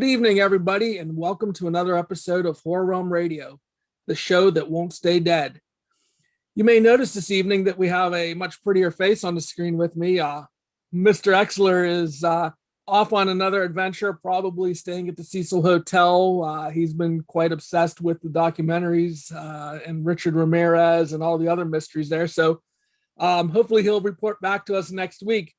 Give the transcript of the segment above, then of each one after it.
Good evening, everybody, and welcome to another episode of HorrorRealm Radio, the show that won't stay dead. You may notice this evening that we have a much prettier face on the screen with me. Mr. Exler is off on another adventure, probably staying at the Cecil Hotel. He's been quite obsessed with the documentaries and Richard Ramirez and all the other mysteries there. So hopefully he'll report back to us next week.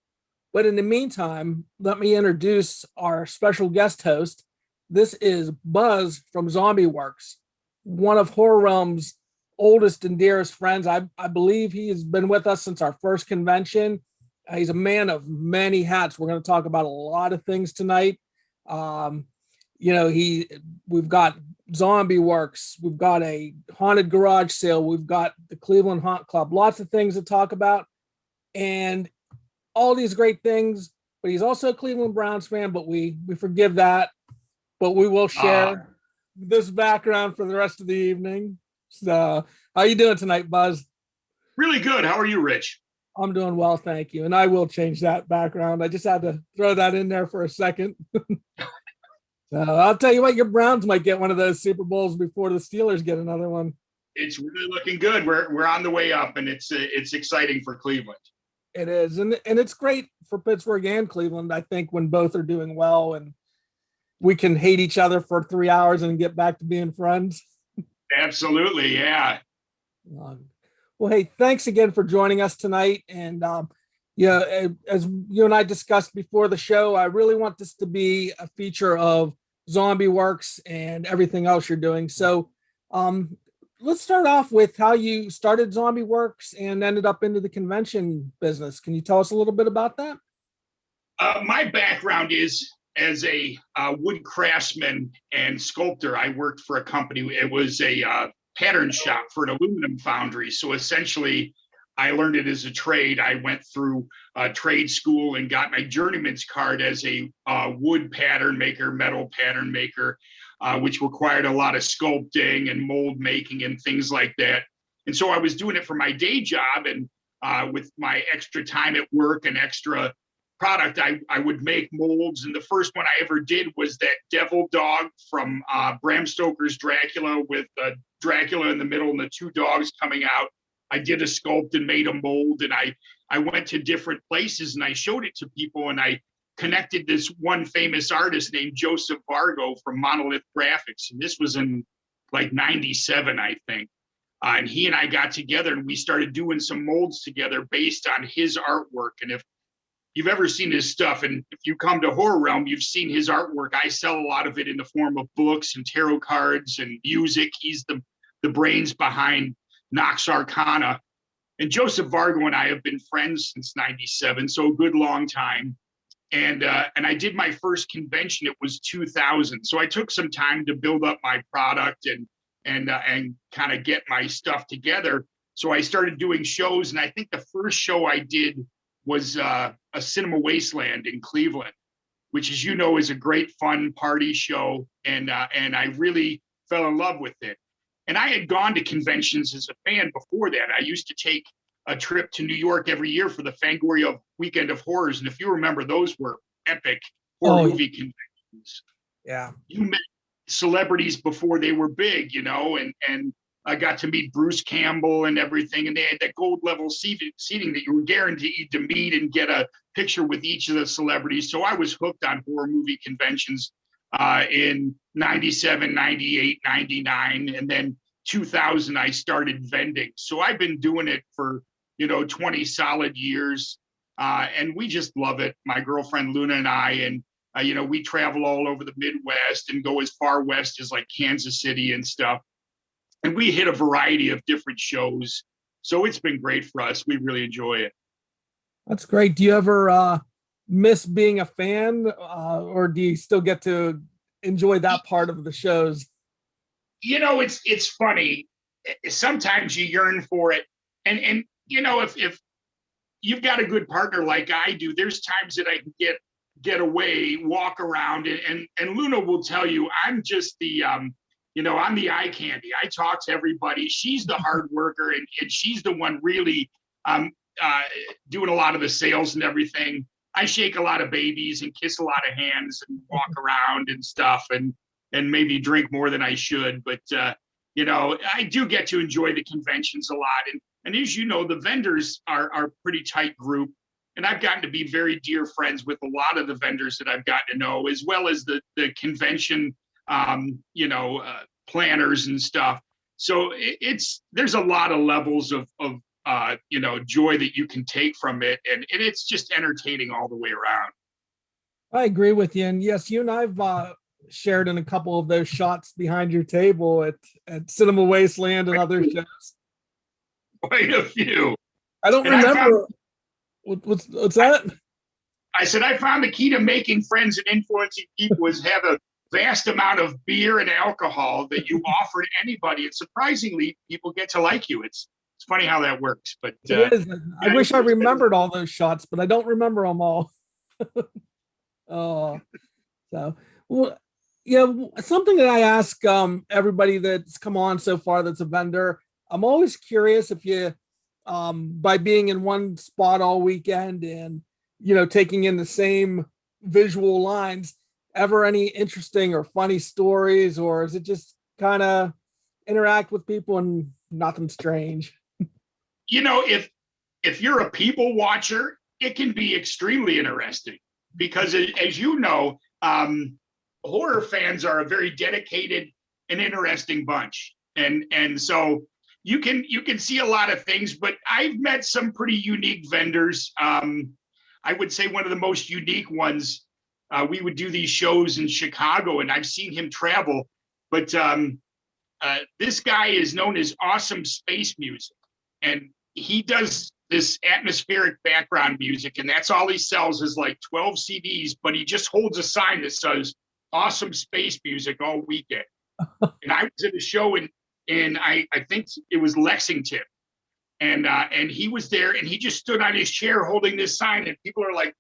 But in the meantime, let me introduce our special guest host. This is Buzz from Zombie Works, one of HorrorRealm's oldest and dearest friends. I believe he has been with us since our first convention. He's a man of many hats. We're going to talk about a lot of things tonight. We've got Zombie Works, we've got a haunted garage sale, we've got the Cleveland Haunt Club, lots of things to talk about. And all these great things, but he's also a Cleveland Browns fan, but we forgive that. But we will share this background for the rest of the evening. So how you doing tonight, Buzz? Really good. How are you, Rich? I'm doing well, thank you. And I will change that background. I just had to throw that in there for a second. So I'll tell you what, your Browns might get one of those Super Bowls before the Steelers get another one. It's really looking good. We're on the way up, and it's exciting for Cleveland. It is, and it's great for Pittsburgh and Cleveland, I think, when both are doing well and we can hate each other for 3 hours and get back to being friends. Absolutely, yeah. Well, hey, thanks again for joining us tonight. And as you and I discussed before the show, I really want this to be a feature of Zombie Works and everything else you're doing. So let's start off with how you started Zombie Works and ended up into the convention business. Can you tell us a little bit about that? My background is as a wood craftsman and sculptor. I worked for a company. It was a pattern shop for an aluminum foundry. So essentially, I learned it as a trade. I went through trade school and got my journeyman's card as a wood pattern maker, metal pattern maker, which required a lot of sculpting and mold making and things like that. And so I was doing it for my day job, and with my extra time at work and extra product, I would make molds. And the first one I ever did was that devil dog from Bram Stoker's Dracula, with Dracula in the middle and the two dogs coming out. I did a sculpt and made a mold, and I went to different places and I showed it to people, and I connected this one famous artist named Joseph Vargo from Monolith Graphics. And this was in like 97, I think. And he and I got together and we started doing some molds together based on his artwork. And if you've ever seen his stuff, and if you come to HorrorRealm, you've seen his artwork. I sell a lot of it in the form of books and tarot cards and music. He's the brains behind Nox Arcana. And Joseph Vargo and I have been friends since 97, so a good long time. And I did my first convention. It was 2000. So I took some time to build up my product and kind of get my stuff together. So I started doing shows, and I think the first show I did was a Cinema Wasteland in Cleveland, which, as you know, is a great fun party show. And I really fell in love with it. And I had gone to conventions as a fan before that. I used to take a trip to New York every year for the Fangoria Weekend of Horrors. And if you remember, those were epic horror movie conventions. Yeah. You met celebrities before they were big, and I got to meet Bruce Campbell and everything. And they had that gold level seating that you were guaranteed to meet and get a picture with each of the celebrities. So I was hooked on horror movie conventions in 97, 98, 99. And then 2000, I started vending. So I've been doing it for 20 solid years. And we just love it. My girlfriend Luna and I, and we travel all over the Midwest and go as far west as like Kansas City and stuff. And we hit a variety of different shows. So it's been great for us. We really enjoy it. That's great. Do you ever miss being a fan, or do you still get to enjoy that part of the shows? It's funny. Sometimes you yearn for it. And if you've got a good partner like I do, there's times that I can get away, walk around, and Luna will tell you, I'm just the I'm the eye candy. I talk to everybody. She's the hard worker, and she's the one really doing a lot of the sales and everything. I shake a lot of babies and kiss a lot of hands and walk around and stuff, and maybe drink more than I should. But I do get to enjoy the conventions a lot. And as you know, the vendors are a pretty tight group. And I've gotten to be very dear friends with a lot of the vendors that I've gotten to know, as well as the convention, planners and stuff. So there's a lot of levels of joy that you can take from it. And it's just entertaining all the way around. I agree with you. And yes, you and I've shared in a couple of those shots behind your table at Cinema Wasteland and other shows. Quite a few. I don't remember. What's that? I said, I found the key to making friends and influencing people is have a vast amount of beer and alcohol that you offer to anybody. And surprisingly, people get to like you. It's funny how that works. But it is. I wish I remembered all those shots, but I don't remember them all. Something that I ask everybody that's come on so far that's a vendor, I'm always curious if you, by being in one spot all weekend and, taking in the same visual lines, ever any interesting or funny stories, or is it just kind of interact with people and nothing strange? If you're a people watcher, it can be extremely interesting because, as you know, horror fans are a very dedicated and interesting bunch. And so you can see a lot of things, but I've met some pretty unique vendors. I would say one of the most unique ones, we would do these shows in Chicago and I've seen him travel, but this guy is known as Awesome Space Music, and he does this atmospheric background music, and that's all he sells is like 12 CDs, but he just holds a sign that says Awesome Space Music all weekend. And I was at a show in I think it was Lexington, and he was there, and he just stood on his chair holding this sign, and people are like,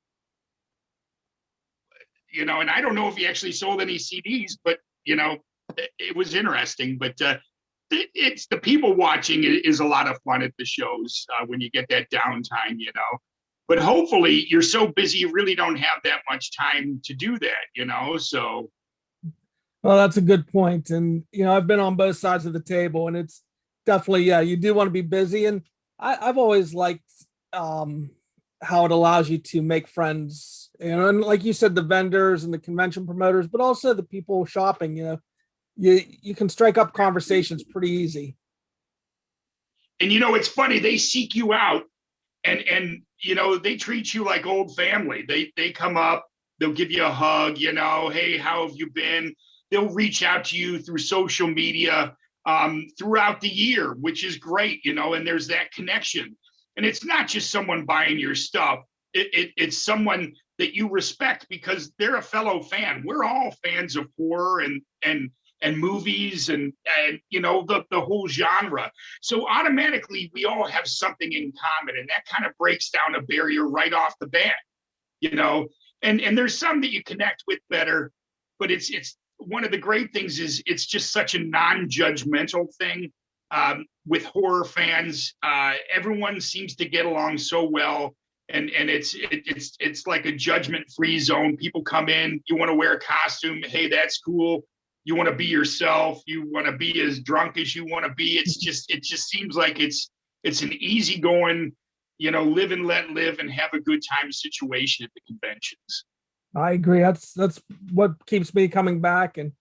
and I don't know if he actually sold any CDs, but it was interesting. But it's the people watching is a lot of fun at the shows when you get that downtime, But hopefully you're so busy you really don't have that much time to do that, so. Well, that's a good point. And, I've been on both sides of the table, and it's definitely, you do want to be busy. And I've always liked how it allows you to make friends, and like you said, the vendors and the convention promoters, but also the people shopping, you can strike up conversations pretty easy. And, it's funny, they seek you out and they treat you like old family. They come up, they'll give you a hug, hey, how have you been? They'll reach out to you through social media throughout the year, which is great, and there's that connection. And it's not just someone buying your stuff. It's someone that you respect because they're a fellow fan. We're all fans of horror and movies and the whole genre. So automatically we all have something in common, and that kind of breaks down a barrier right off the bat, and there's some that you connect with better, but it's one of the great things is it's just such a non-judgmental thing. With horror fans, everyone seems to get along so well, and it's like a judgment-free zone. People come in, you want to wear a costume, hey, that's cool. You want to be yourself. You want to be as drunk as you want to be. It just seems like it's an easygoing, live and let live and have a good time situation at the conventions. I agree. That's what keeps me coming back, and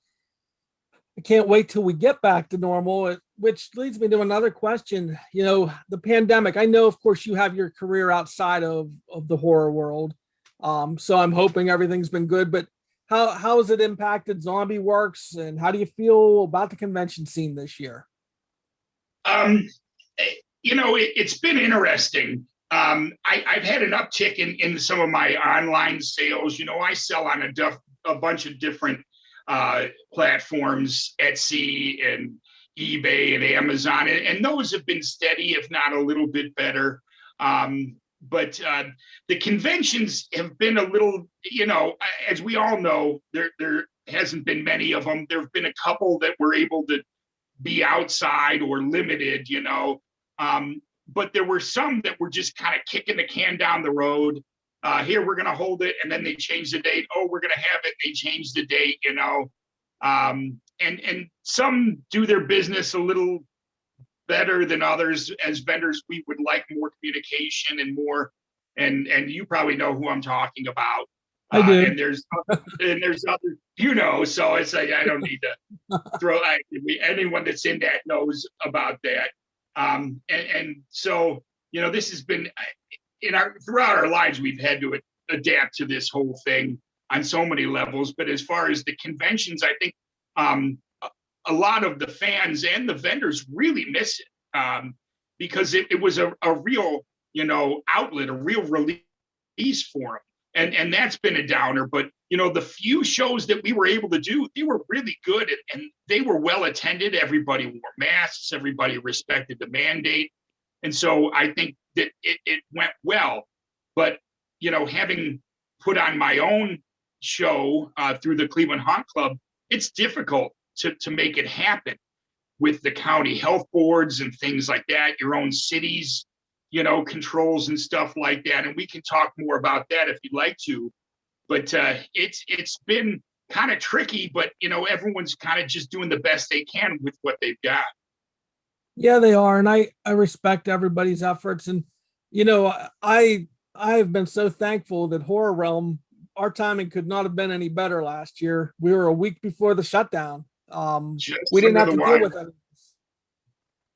I can't wait till we get back to normal. Which leads me to another question. The pandemic. I know, of course, you have your career outside of the horror world, so I'm hoping everything's been good. But how has it impacted Zombie Works, and how do you feel about the convention scene this year? It's been interesting. I've had an uptick in some of my online sales. I sell on a bunch of different platforms, Etsy and eBay and Amazon, and those have been steady, if not a little bit better. But the conventions have been a little, as we all know, there hasn't been many of them. There have been a couple that were able to be outside or limited, but there were some that were just kind of kicking the can down the road. here, we're going to hold it. And then they change the date. Oh, we're going to have it. They change the date, you know. And some do their business a little better than others. As vendors, we would like more communication and more, and you probably know who I'm talking about. I do. And there's other, you know, so it's like, I don't need to throw, anyone that's in that knows about that. And so, you know, this has been throughout our lives, we've had to adapt to this whole thing on so many levels. But as far as the conventions, I think a lot of the fans and the vendors really miss it, because it was a real, you know, outlet, a real release for them. And that's been a downer. But, you know, the few shows that we were able to do, they were really good, and they were well attended. Everybody wore masks. Everybody respected the mandate. And so I think that it went well. But, you know, having put on my own show through the Cleveland Haunt Club, it's difficult to make it happen with the county health boards and things like that, your own cities, you know, controls and stuff like that. And we can talk more about that if you'd like to. But it's been kind of tricky, but, you know, everyone's kind of just doing the best they can with what they've got. Yeah, they are. And I respect everybody's efforts. And, you know, I have been so thankful that HorrorRealm, our timing could not have been any better last year. We were a week before the shutdown. We didn't have to deal with it.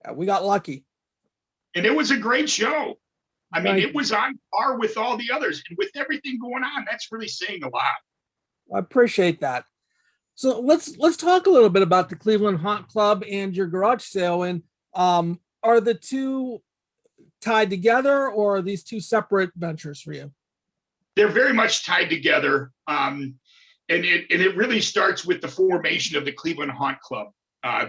Yeah, we got lucky. And it was a great show. I mean, it was on par with all the others. And with everything going on, that's really saying a lot. I appreciate that. So let's talk a little bit about the Cleveland Haunt Club and your garage sale. And are the two tied together, or are these two separate ventures for you? They're very much tied together. And it really starts with the formation of the Cleveland Haunt Club.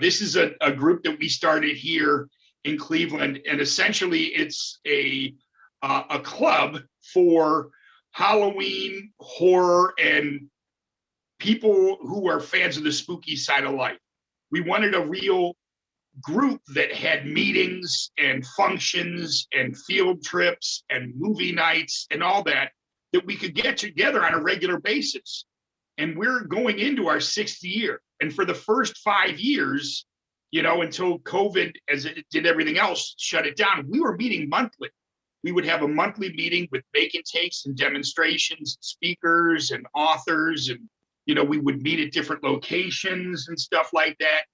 This is a group that we started here in Cleveland, and essentially it's a club for Halloween, horror, and people who are fans of the spooky side of life. We wanted a real group that had meetings and functions and field trips and movie nights and all that we could get together on a regular basis. And we're going into our 6th year. And for the first 5 years, you know, until COVID, as it did everything else, shut it down, we were meeting monthly. We would have a monthly meeting with vacant takes and demonstrations, speakers and authors. And, you know, we would meet at different locations and stuff like that.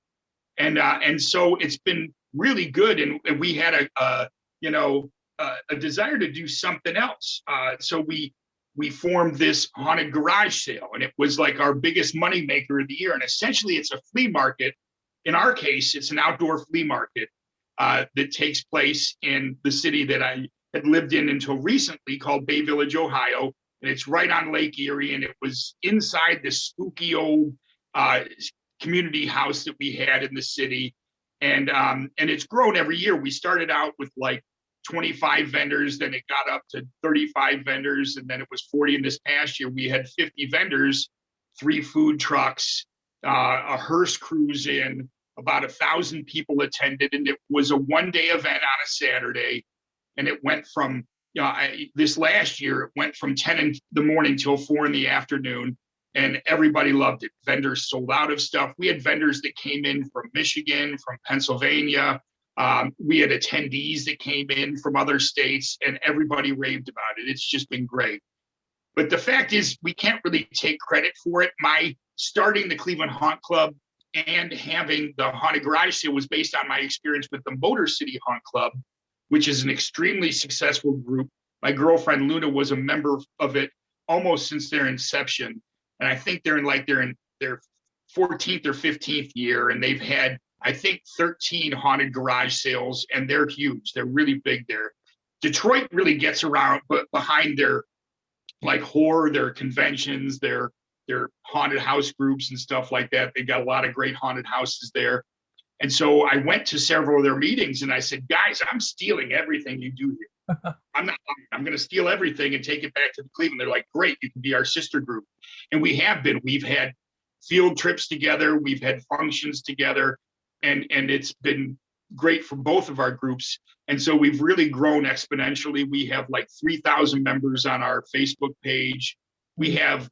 And so it's been really good. And we had a desire to do something else. So we formed this haunted garage sale, and it was like our biggest money maker of the year. And essentially it's a flea market. In our case, it's an outdoor flea market that takes place in the city that I had lived in until recently, called Bay Village, Ohio. And it's right on Lake Erie. And it was inside this spooky old community house that we had in the city. And it's grown every year. We started out with like 25 vendors, then it got up to 35 vendors, and then it was 40 in this past year. We had 50 vendors, 3 food trucks, a hearse cruise in, about 1,000 people attended, and it was a one-day event on a Saturday. And it went from, this last year, it went from 10 in the morning till 4 in the afternoon, and everybody loved it. Vendors sold out of stuff. We had vendors that came in from Michigan, from Pennsylvania. We had attendees that came in from other states, and everybody raved about it. It's just been great. But the fact is, we can't really take credit for it. My starting the Cleveland Haunt Club and having the haunted garage sale was based on my experience with the Motor City Haunt Club, which is an extremely successful group. My girlfriend Luna was a member of it almost since their inception. And I think they're in their 14th or 15th year, and they've had, I think, 13 haunted garage sales, and they're huge. They're really big there. Detroit really gets around, but behind their like horror, their conventions, their haunted house groups and stuff like that. They got a lot of great haunted houses there. And so I went to several of their meetings and I said, guys, I'm stealing everything you do here. I'm going to steal everything and take it back to Cleveland. They're like, great, you can be our sister group. And we have been. We've had field trips together. We've had functions together. And it's been great for both of our groups. And so we've really grown exponentially. We have like 3,000 members on our Facebook page. We have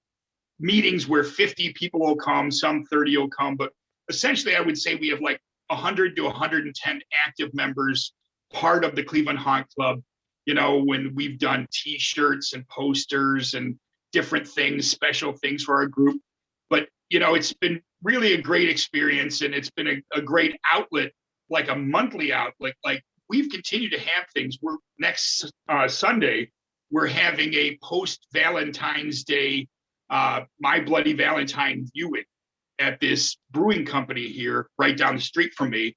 meetings where 50 people will come, some 30 will come, but essentially I would say we have like 100 to 110 active members, part of the Cleveland Haunt Club. You know, when we've done t-shirts and posters and different things, special things for our group. But, you know, it's been really a great experience, and it's been a great outlet, like a monthly outlet. Like we've continued to have things. We're next Sunday, we're having a post-Valentine's Day My Bloody Valentine viewing at this brewing company here right down the street from me.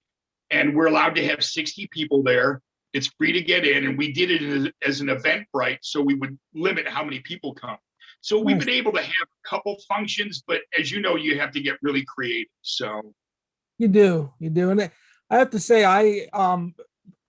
And we're allowed to have 60 people there. It's free to get in. And we did it as an Eventbrite, so we would limit how many people come. So we've been able to have a couple functions, but as you know, you have to get really creative. So You do. And I have to say, I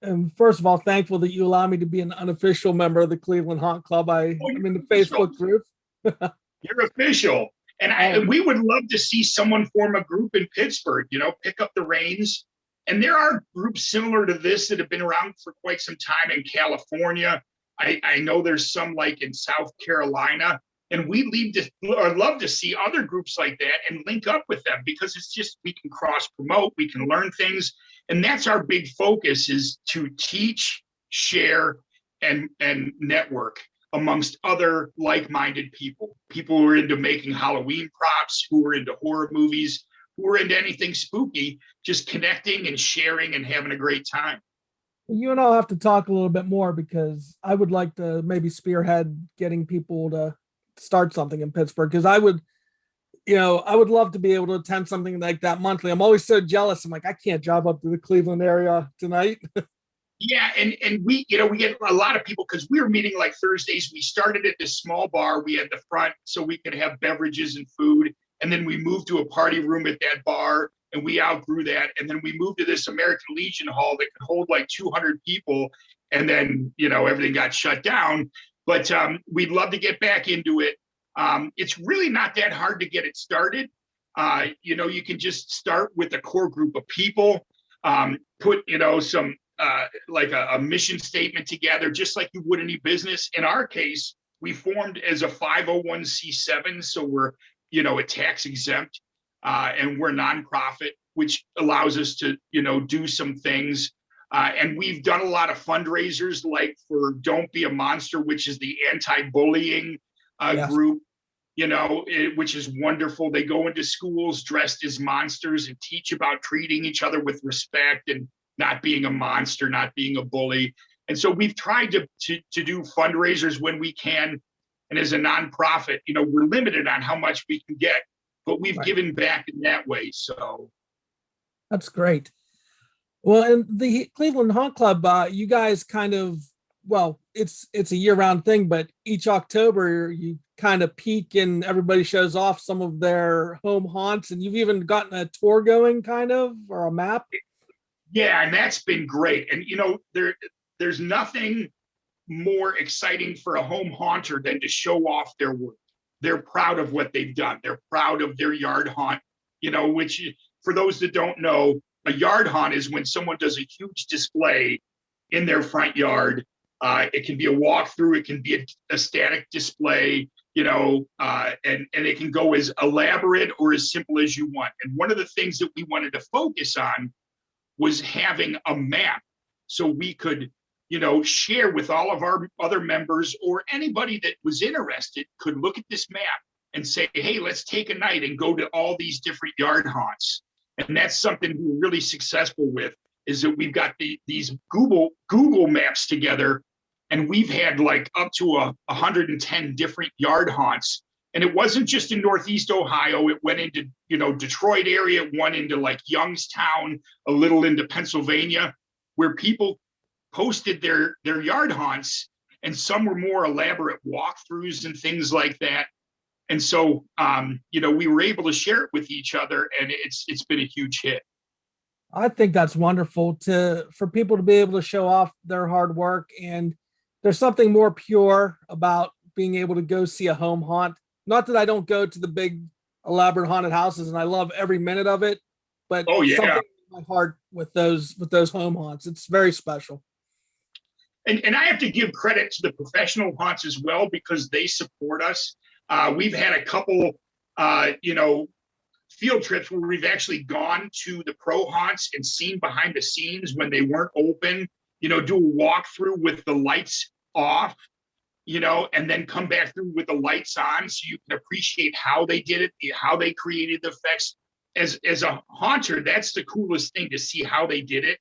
am first of all thankful that you allow me to be an unofficial member of the Cleveland Haunt Club. I'm in the Facebook group. You're official. And we would love to see someone form a group in Pittsburgh, you know, pick up the reins. And there are groups similar to this that have been around for quite some time in California. I know there's some like in South Carolina. And we'd love to see other groups like that and link up with them, because it's just, we can cross promote, we can learn things. And that's our big focus, is to teach, share, and network amongst other like-minded people who are into making Halloween props, who are into horror movies, who are into anything spooky, just connecting and sharing and having a great time. You and I'll have to talk a little bit more, because I would like to maybe spearhead getting people to start something in Pittsburgh, because I would love to be able to attend something like that monthly. I'm always so jealous. I'm like, I can't drive up to the Cleveland area tonight. Yeah, and we get a lot of people, because we were meeting like Thursdays. We started at this small bar. We had the front so we could have beverages and food. And then we moved to a party room at that bar, and we outgrew that. And then we moved to this American Legion hall that could hold like 200 people. And then, you know, everything got shut down. But we'd love to get back into it. It's really not that hard to get it started. You know, you can just start with a core group of people, put, you know, some like a mission statement together, just like you would any business. In our case, we formed as a 501c7, so we're, you know, a tax exempt, and we're nonprofit, which allows us to, you know, do some things. And we've done a lot of fundraisers, like for Don't Be a Monster, which is the anti-bullying group, you know, which is wonderful. They go into schools dressed as monsters and teach about treating each other with respect and not being a monster, not being a bully. And so we've tried to do fundraisers when we can. And as a nonprofit, you know, we're limited on how much we can get, but we've given back in that way. So that's great. Well, and the Cleveland Haunt Club, you guys kind of, well, it's a year-round thing, but each October you kind of peak and everybody shows off some of their home haunts, and you've even gotten a tour going, kind of, or a map. Yeah, and that's been great. And you know, there's nothing more exciting for a home haunter than to show off their work. They're proud of what they've done. They're proud of their yard haunt, you know, which, for those that don't know, a yard haunt is when someone does a huge display in their front yard. It can be a walkthrough, it can be a static display, you know, and it can go as elaborate or as simple as you want. And one of the things that we wanted to focus on was having a map, so we could, you know, share with all of our other members, or anybody that was interested could look at this map and say, hey, let's take a night and go to all these different yard haunts. And that's something we're really successful with, is that we've got these Google maps together, and we've had like up to 110 different yard haunts. And it wasn't just in Northeast Ohio. It went into, you know, Detroit area. It went into like Youngstown, a little into Pennsylvania, where people posted their yard haunts, and some were more elaborate walkthroughs and things like that. And so, you know, we were able to share it with each other, and it's been a huge hit. I think that's wonderful for people to be able to show off their hard work. And there's something more pure about being able to go see a home haunt. Not that I don't go to the big elaborate haunted houses, and I love every minute of it, but something in my heart with those home haunts. It's very special. And I have to give credit to the professional haunts as well, because they support us. We've had a couple, field trips where we've actually gone to the pro haunts and seen behind the scenes when they weren't open, do a walkthrough with the lights off, and then come back through with the lights on, so you can appreciate how they did it, how they created the effects. As a haunter, that's the coolest thing, to see how they did it,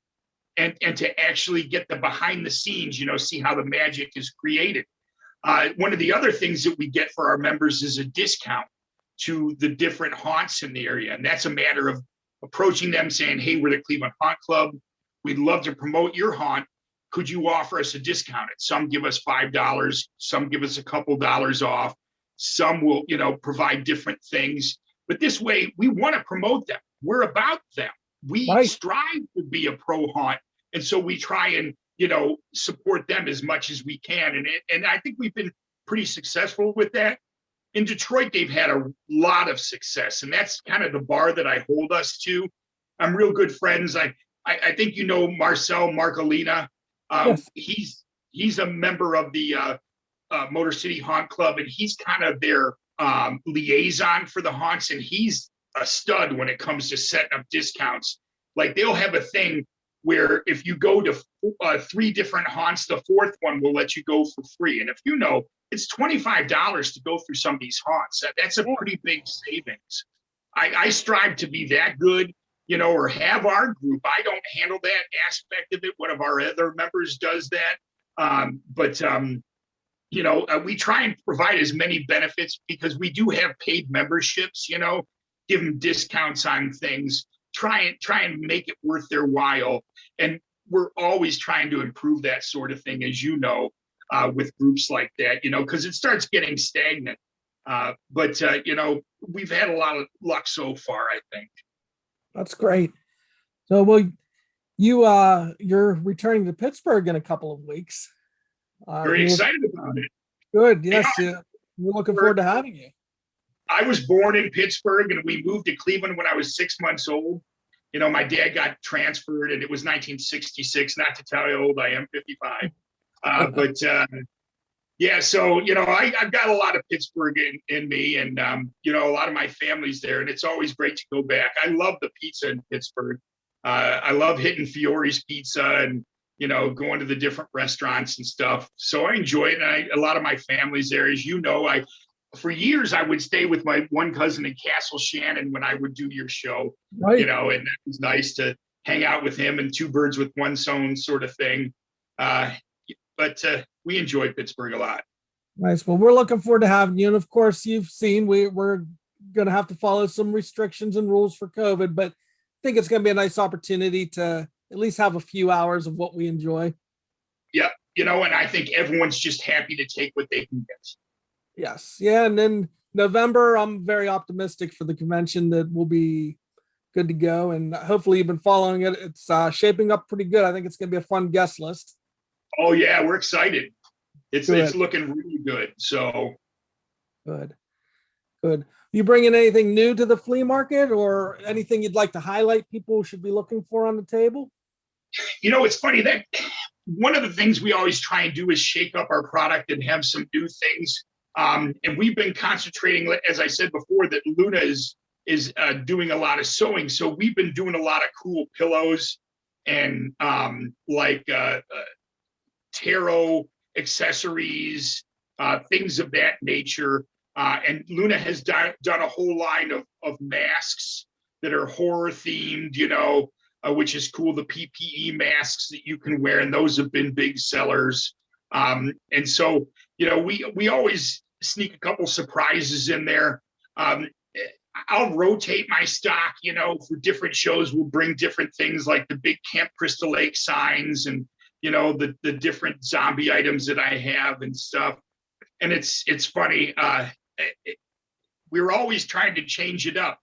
and to actually get the behind the scenes, see how the magic is created. One of the other things that we get for our members is a discount to the different haunts in the area. And that's a matter of approaching them saying, hey, we're the Cleveland Haunt Club. We'd love to promote your haunt. Could you offer us a discount? Some give us $5, some give us a couple dollars off. Some will, provide different things. But this way, we want to promote them. We're about them. We strive to be a pro haunt. And so we try and, support them as much as we can. And I think we've been pretty successful with that. In Detroit, they've had a lot of success, and that's kind of the bar that I hold us to. I'm real good friends. I think Marcel Marcolina. Yes. He's a member of the Motor City Haunt Club, and he's kind of their liaison for the haunts, and he's a stud when it comes to setting up discounts. Like, they'll have a thing where if you go to 3 different haunts, the 4th one will let you go for free. And if it's $25 to go through some of these haunts. That's a pretty big savings. I strive to be that good, or have our group. I don't handle that aspect of it. One of our other members does that. But we try and provide as many benefits, because we do have paid memberships, give them discounts on things, try and make it worth their while. And we're always trying to improve that sort of thing, as with groups like that, because it starts getting stagnant. But we've had a lot of luck so far, I think. That's great. So, you're returning to Pittsburgh in a couple of weeks. Very excited about it. Good. Yes. We're looking forward to having you. I was born in Pittsburgh, and we moved to Cleveland when I was 6 months old. My dad got transferred, and it was 1966, not to tell you how old I am, 55. So, I've got a lot of Pittsburgh in me, and, a lot of my family's there, and it's always great to go back. I love the pizza in Pittsburgh. I love hitting Fiore's Pizza and, going to the different restaurants and stuff. So I enjoy it. And a lot of my family's there. As for years, I would stay with my one cousin in Castle Shannon when I would do your show, right. And it was nice to hang out with him, and 2 birds with one stone sort of thing. But we enjoy Pittsburgh a lot. Nice. Well, we're looking forward to having you. And of course, you've seen we're going to have to follow some restrictions and rules for COVID, but I think it's going to be a nice opportunity to at least have a few hours of what we enjoy. Yep. And I think everyone's just happy to take what they can get. Yes. Yeah. And then November, I'm very optimistic for the convention that we'll be good to go. And hopefully you've been following it. It's shaping up pretty good. I think it's going to be a fun guest list. Oh yeah. We're excited. It's looking really good. So good. You bringing anything new to the flea market, or anything you'd like to highlight people should be looking for on the table? It's funny that one of the things we always try and do is shake up our product and have some new things. And we've been concentrating, as I said before, that Luna is doing a lot of sewing. So we've been doing a lot of cool pillows and tarot accessories, things of that nature. And Luna has done a whole line of masks that are horror themed, which is cool. The PPE masks that you can wear, and those have been big sellers. And so, we always sneak a couple surprises in there. I'll rotate my stock, for different shows. We'll bring different things like the big Camp Crystal Lake signs and, the different zombie items that I have and stuff. And it's funny. We're always trying to change it up,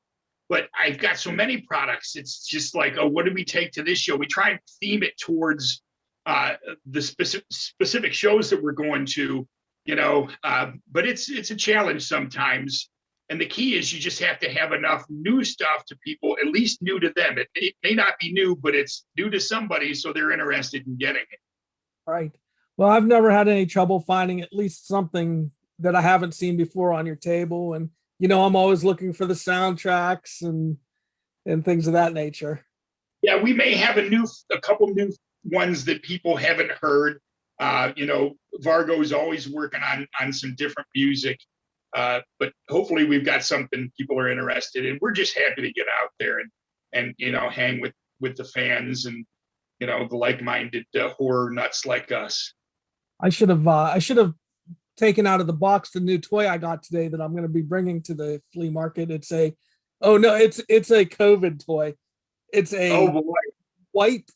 but I've got so many products. It's just like, oh, what do we take to this show? We try and theme it towards the specific shows that we're going to, but it's a challenge sometimes. And the key is you just have to have enough new stuff to people, at least new to them. It may not be new, but it's new to somebody, so they're interested in getting it. Right. Well, I've never had any trouble finding at least something that I haven't seen before on your table. And, I'm always looking for the soundtracks and things of that nature. Yeah, we may have a couple new ones that people haven't heard. Vargo is always working on some different music, but hopefully we've got something people are interested in. We're just happy to get out there and hang with the fans and the like-minded horror nuts like us. I should have taken out of the box the new toy I got today that I'm going to be bringing to the flea market. It's a COVID toy. It's a white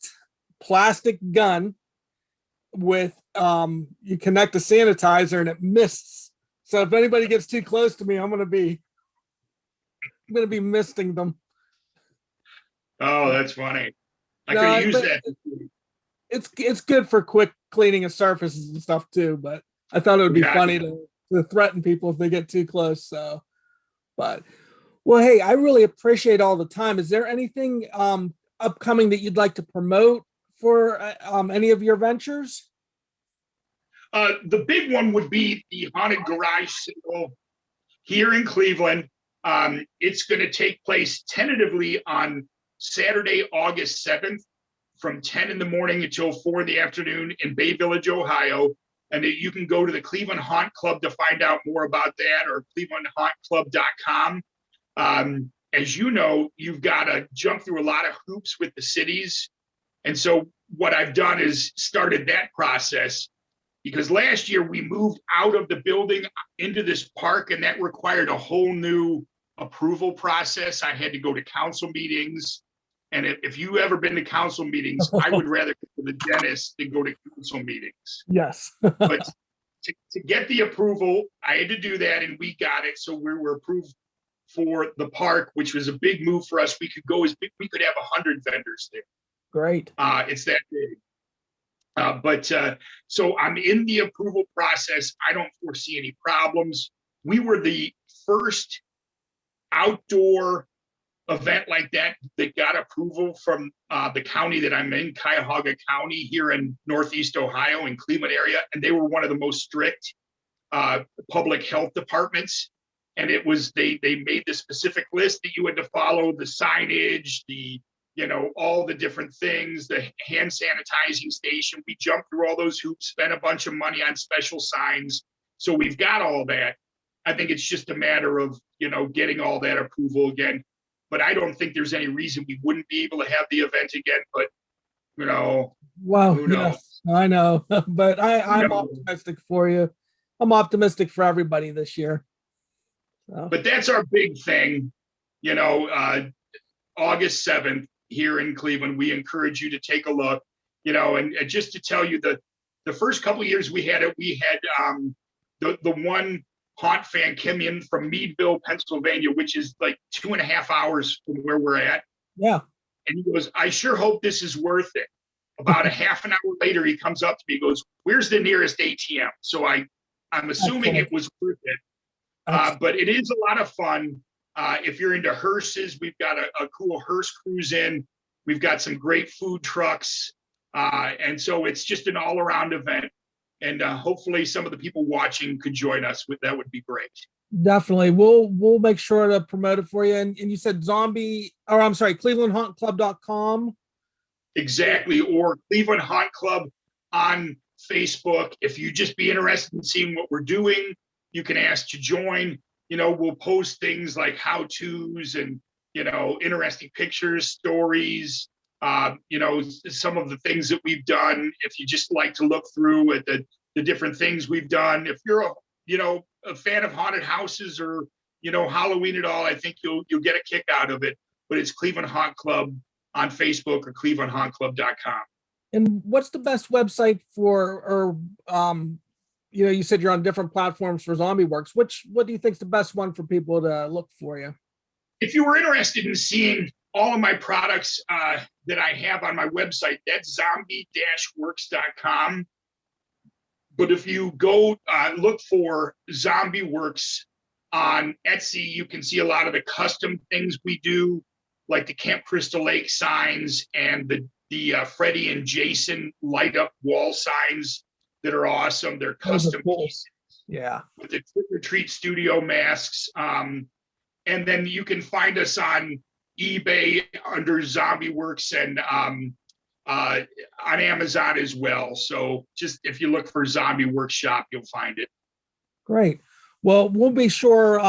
plastic gun with you connect a sanitizer and it mists. So if anybody gets too close to me, I'm gonna be misting them. Oh, that's funny. I could use that. It's good for quick cleaning of surfaces and stuff too, but I thought it would be funny to threaten people if they get too close. So, but well, hey, I really appreciate all the time. Is there anything upcoming that you'd like to promote for any of your ventures? The big one would be the Haunted Garage Sale here in Cleveland. It's going to take place tentatively on Saturday, August 7th from 10 in the morning until 4 in the afternoon in Bay Village, Ohio. And you can go to the Cleveland Haunt Club to find out more about that, or clevelandhauntclub.com. As you know, you've got to jump through a lot of hoops with the cities. And so what I've done is started that process, because last year we moved out of the building into this park, and that required a whole new approval process. I had to go to council meetings. And if you've ever been to council meetings, I would rather go to the dentist than go to council meetings. Yes. But to get the approval, I had to do that, and we got it. So we were approved for the park, which was a big move for us. We could we could have 100 vendors there. Great. It's that big. So I'm in the approval process. I don't foresee any problems. We were the first outdoor event like that got approval from the county that I'm in, Cuyahoga County, here in Northeast Ohio, in Cleveland area. And they were one of the most strict public health departments. And it was, they made the specific list that you had to follow, the signage, all the different things, the hand sanitizing station. We jumped through all those hoops, spent a bunch of money on special signs. So we've got all that. I think it's just a matter of, getting all that approval again. But I don't think there's any reason we wouldn't be able to have the event again. But, well, who knows? Yes, I know. But I'm optimistic for you. I'm optimistic for everybody this year. So. But that's our big thing, August 7th here in Cleveland. We encourage you to take a look, and just to tell you that the first couple of years we had the one haunt fan came in from Meadville, Pennsylvania, which is like 2.5 hours from where we're at. Yeah. And he goes, I sure hope this is worth it. About a half an hour later, he comes up to me, goes, where's the nearest ATM? So I'm assuming it was worth it. But it is a lot of fun. If you're into hearses, we've got a cool hearse cruise in. We've got some great food trucks. And so it's just an all around event. And hopefully some of the people watching could join us. That would be great. Definitely. We'll make sure to promote it for you. And you said clevelandhauntclub.com. Exactly. Or Cleveland Haunt Club on Facebook. If you just be interested in seeing what we're doing, you can ask to join. We'll post things like how-tos and, interesting pictures, stories, some of the things that we've done. If you just like to look through at the different things we've done. If you're a fan of haunted houses or, Halloween at all, I think you'll get a kick out of it. But it's Cleveland Haunt Club on Facebook or clevelandhauntclub.com. And what's the best website you said you're on different platforms for Zombie Works. What do you think is the best one for people to look for you? If you were interested in seeing all of my products that I have on my website, that's zombie-works.com. But if you go look for Zombie Works on Etsy, you can see a lot of the custom things we do, like the Camp Crystal Lake signs and the Freddie and Jason light up wall signs that are awesome. They're Those are custom cool. pieces Yeah. with the Trick or Treat Studio masks. And then you can find us on eBay under Zombie Works and on Amazon as well. So just if you look for Zombie Workshop, you'll find it. Great. Well, we'll be sure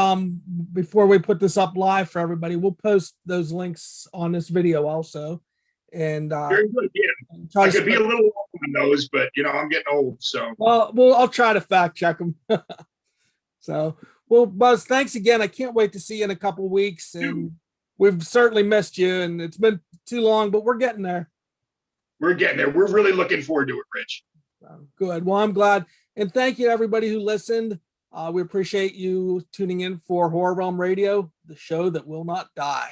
before we put this up live for everybody, we'll post those links on this video also. And Very good. Yeah. I could be a little old on those, but I'm getting old. So well, I'll try to fact check them. So, well, Buzz, thanks again. I can't wait to see you in a couple of weeks, and we've certainly missed you, and it's been too long, but we're getting there. We're getting there. We're really looking forward to it, Rich. Good. Well, I'm glad. And thank you to everybody who listened. We appreciate you tuning in for Horror Realm Radio, the show that will not die.